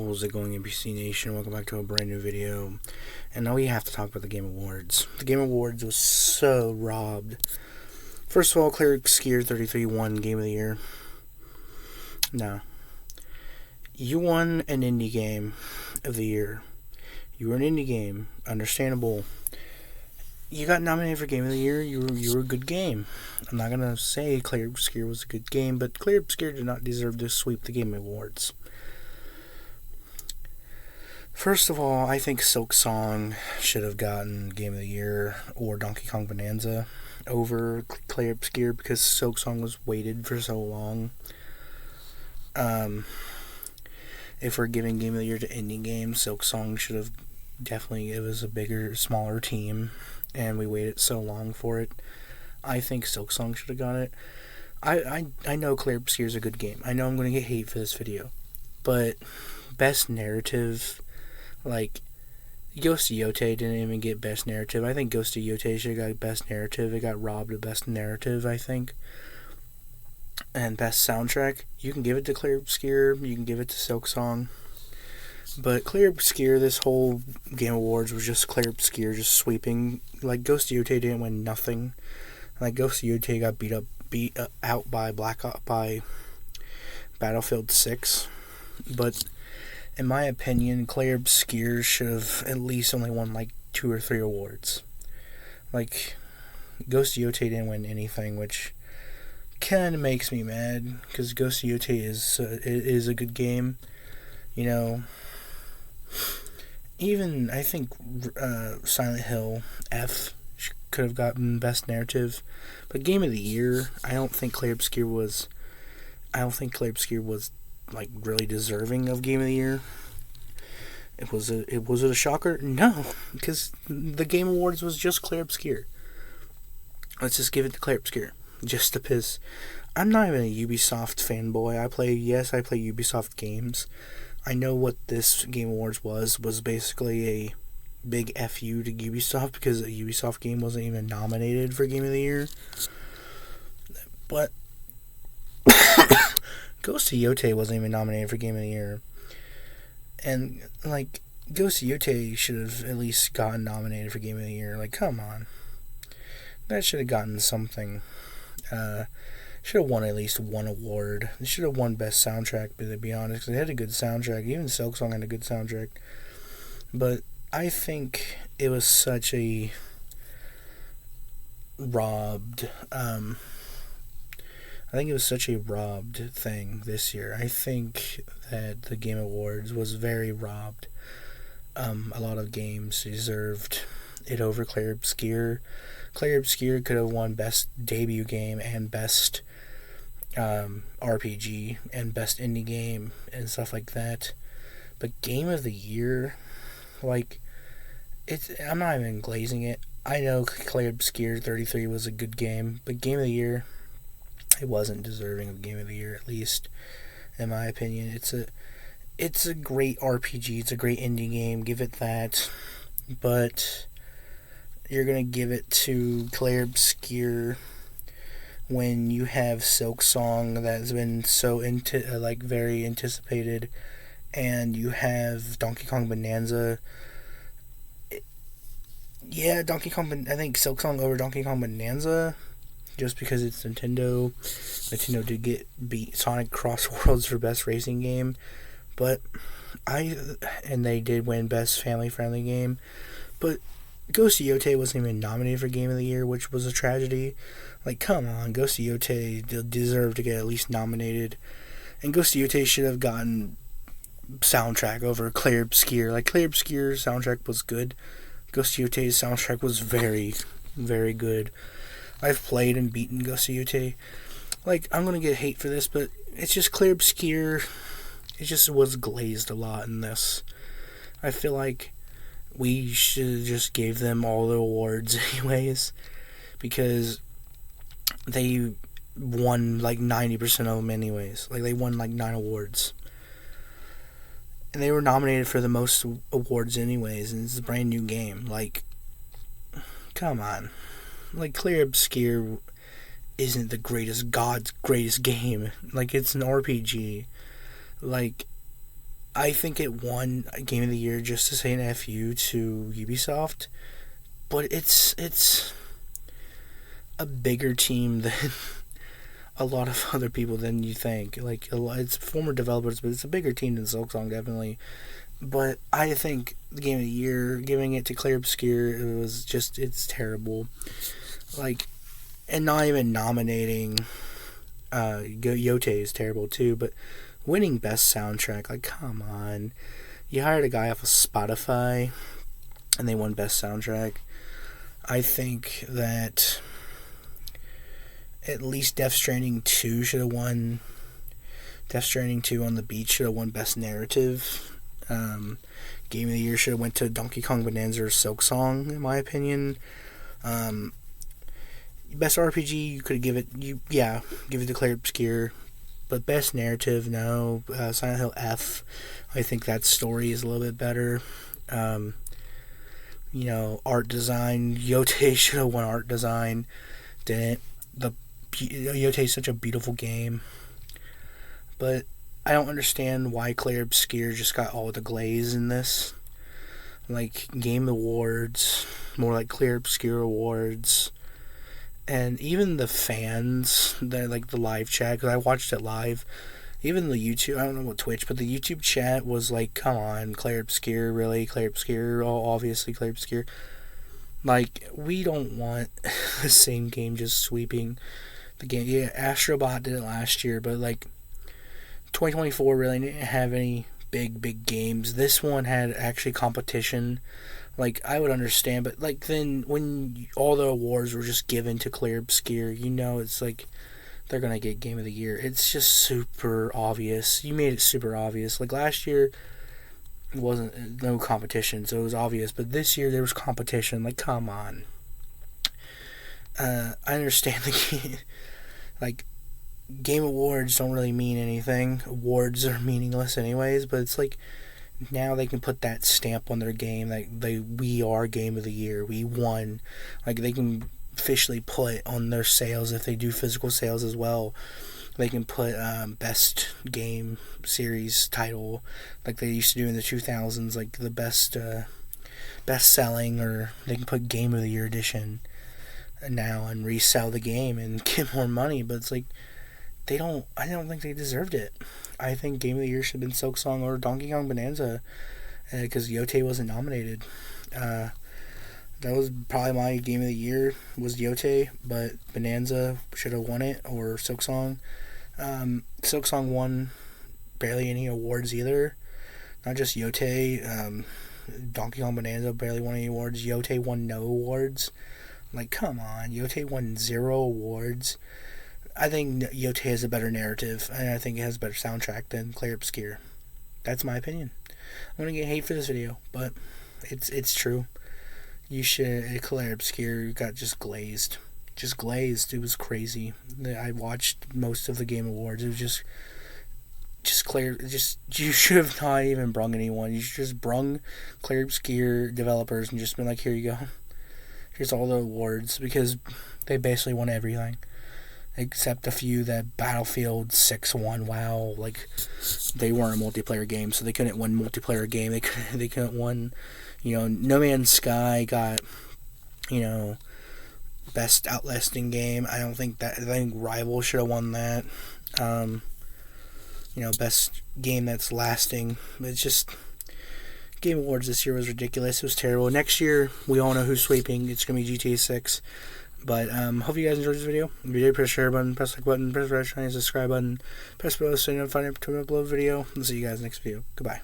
How's it going, NPC Nation? Welcome back to a brand new video. And now we have to talk about the Game Awards. The Game Awards was so robbed. First of all, Clair Obscur 33 won Game of the Year. No. You won an indie game of the year. You were an indie game. Understandable. You got nominated for Game of the Year. You were a good game. I'm not going to say Clair Obscur was a good game, but Clair Obscur did not deserve to sweep the Game Awards. First of all, I think Silk Song should have gotten Game of the Year or Donkey Kong Bonanza over Clair Obscur because Silk Song was waited for so long. If we're giving Game of the Year to indie games, Silk Song should have definitely, it was a bigger, smaller team, and we waited so long for it. I think Silk Song should have got it. I know Clair Obscur is a good game. I know I'm going to get hate for this video, but best narrative, like, Ghost of Yote didn't even get best narrative. I think Ghost of Yote should have got best narrative. It got robbed of best narrative, I think. And best soundtrack, you can give it to Clair Obscur, you can give it to Silk Song. But Clair Obscur, this whole Game Awards was just Clair Obscur just sweeping. Like, Ghost of Yote didn't win nothing. Like, Ghost of Yote got beat out by by Battlefield 6. But in my opinion, Clair Obscur should have at least only won like 2 or 3 awards. Like, Ghost of Yote didn't win anything, which kind of makes me mad, because Ghost of Yote is a good game. You know, even I think Silent Hill F could have gotten best narrative, but Game of the Year, I don't think Clair Obscur was like really deserving of Game of the Year. Was it a shocker? No, because the Game Awards was just Clair Obscur. Let's just give it to Clair Obscur, just to piss. I'm not even a Ubisoft fanboy. I play Ubisoft games. I know what this Game Awards was basically a big FU to Ubisoft, because a Ubisoft game wasn't even nominated for Game of the Year. But Ghost of Yote wasn't even nominated for Game of the Year. And, like, Ghost of Yote should have at least gotten nominated for Game of the Year. Like, come on. That should have gotten something. Should have won at least one award. They should have won Best Soundtrack, but to be honest, because they had a good soundtrack. Even Silk Song had a good soundtrack. But I think it was such a robbed thing this year. I think that the Game Awards was very robbed. A lot of games deserved it over Clair Obscur. Clair Obscur could have won Best Debut Game and Best RPG and Best Indie Game and stuff like that. But Game of the Year, like, I'm not even glazing it. I know Clair Obscur 33 was a good game, but Game of the Year, it wasn't deserving of Game of the Year, at least in my opinion. It's a great RPG, it's a great indie game, give it that, but you're gonna give it to Clair Obscur when you have Silk Song that's been so very anticipated, and you have Donkey Kong Bonanza. I think Silk Song over Donkey Kong Bonanza, just because it's Nintendo. Nintendo did beat Sonic Cross Worlds for Best Racing Game, and they did win Best Family Friendly Game, but Ghost of Yote wasn't even nominated for Game of the Year, which was a tragedy. Like, come on, Ghost of Yote deserved to get at least nominated, and Ghost of Yote should have gotten soundtrack over Clair Obscur. Like, Clair Obscur's soundtrack was good. Ghost of Yote's soundtrack was very, very good. I've played and beaten Ghost of Yote. Like, I'm gonna get hate for this, but it's just Clair Obscur. It just was glazed a lot in this. I feel like we should have just gave them all the awards anyways, because they won like 90% of them anyways. Like, they won like 9 awards. And they were nominated for the most awards anyways, and it's a brand new game. Like, come on. Like, Clair Obscur isn't God's greatest game. Like, it's an RPG. Like, I think it won Game of the Year just to say an FU to Ubisoft, but it's a bigger team than a lot of other people than you think. Like, it's former developers, but it's a bigger team than Silksong, definitely. But I think the Game of the Year, giving it to Clair Obscur, it was just, it's terrible. Like, and not even nominating Yote is terrible too, but winning best soundtrack, like, come on. You hired a guy off of Spotify, and they won best soundtrack. I think that at least Death Stranding 2 should have won. Death Stranding 2 on the Beach should have won best narrative. Game of the Year should have went to Donkey Kong Bonanza or Silksong, in my opinion. Best RPG, you could give it to Clair Obscur. But best narrative, no. Silent Hill F, I think that story is a little bit better. Art design, Yote should have won art design. Didn't. Yote is such a beautiful game. But I don't understand why Clair Obscur just got all the glaze in this. Like, Game Awards, more like Clair Obscur Awards. And even the fans, like the live chat, because I watched it live, even the YouTube, I don't know about Twitch, but the YouTube chat was like, come on, Clair Obscur, really? Clair Obscur, obviously Clair Obscur. Like, we don't want the same game just sweeping the game. Yeah, Astrobot did it last year, but like, 2024 really didn't have any big games. This one had actually competition. Like, I would understand, but like, then when all the awards were just given to Clair Obscur, it's like they're gonna get Game of the Year. It's just super obvious. You made it super obvious. Like, last year it wasn't no competition, so it was obvious, but this year there was competition. Like, come on. I understand the game. Like, Game Awards don't really mean anything. Awards are meaningless anyways, but it's like, now they can put that stamp on their game, like, we are Game of the Year, we won. Like, they can officially put on their sales, if they do physical sales as well, they can put best game series title, like they used to do in the 2000s, like the best selling, or they can put Game of the Year edition now and resell the game and get more money. But it's like, I don't think they deserved it. I think Game of the Year should have been Silksong or Donkey Kong Bonanza, because Yote wasn't nominated. That was probably my Game of the Year, was Yote, but Bonanza should have won it, or Silksong. Silksong won barely any awards either. Not just Yote. Donkey Kong Bonanza barely won any awards. Yote won no awards. Like, come on. Yote won 0 awards. I think Yote has a better narrative, and I think it has a better soundtrack than Clair Obscur. That's my opinion. I'm gonna get hate for this video, but it's true. You should. Clair Obscur got just glazed. It was crazy. I watched most of the Game Awards. It was just Clair. You should have not even brung anyone. You should just brung Clair Obscur developers and just been like, here you go. Here's all the awards, because they basically won everything. Except a few that Battlefield 6 won. Wow, like, they weren't a multiplayer game, so they couldn't win multiplayer game. They couldn't win. No Man's Sky got, best outlasting game. I think Rival should have won that. Best game that's lasting. It's just, Game Awards this year was ridiculous. It was terrible. Next year, we all know who's sweeping. It's gonna be GTA 6. But hope you guys enjoyed this video. If you did, press the share button, press the like button, press the red shiny subscribe button, press the bell so you know if I upload a video. I'll see you guys next video. Goodbye.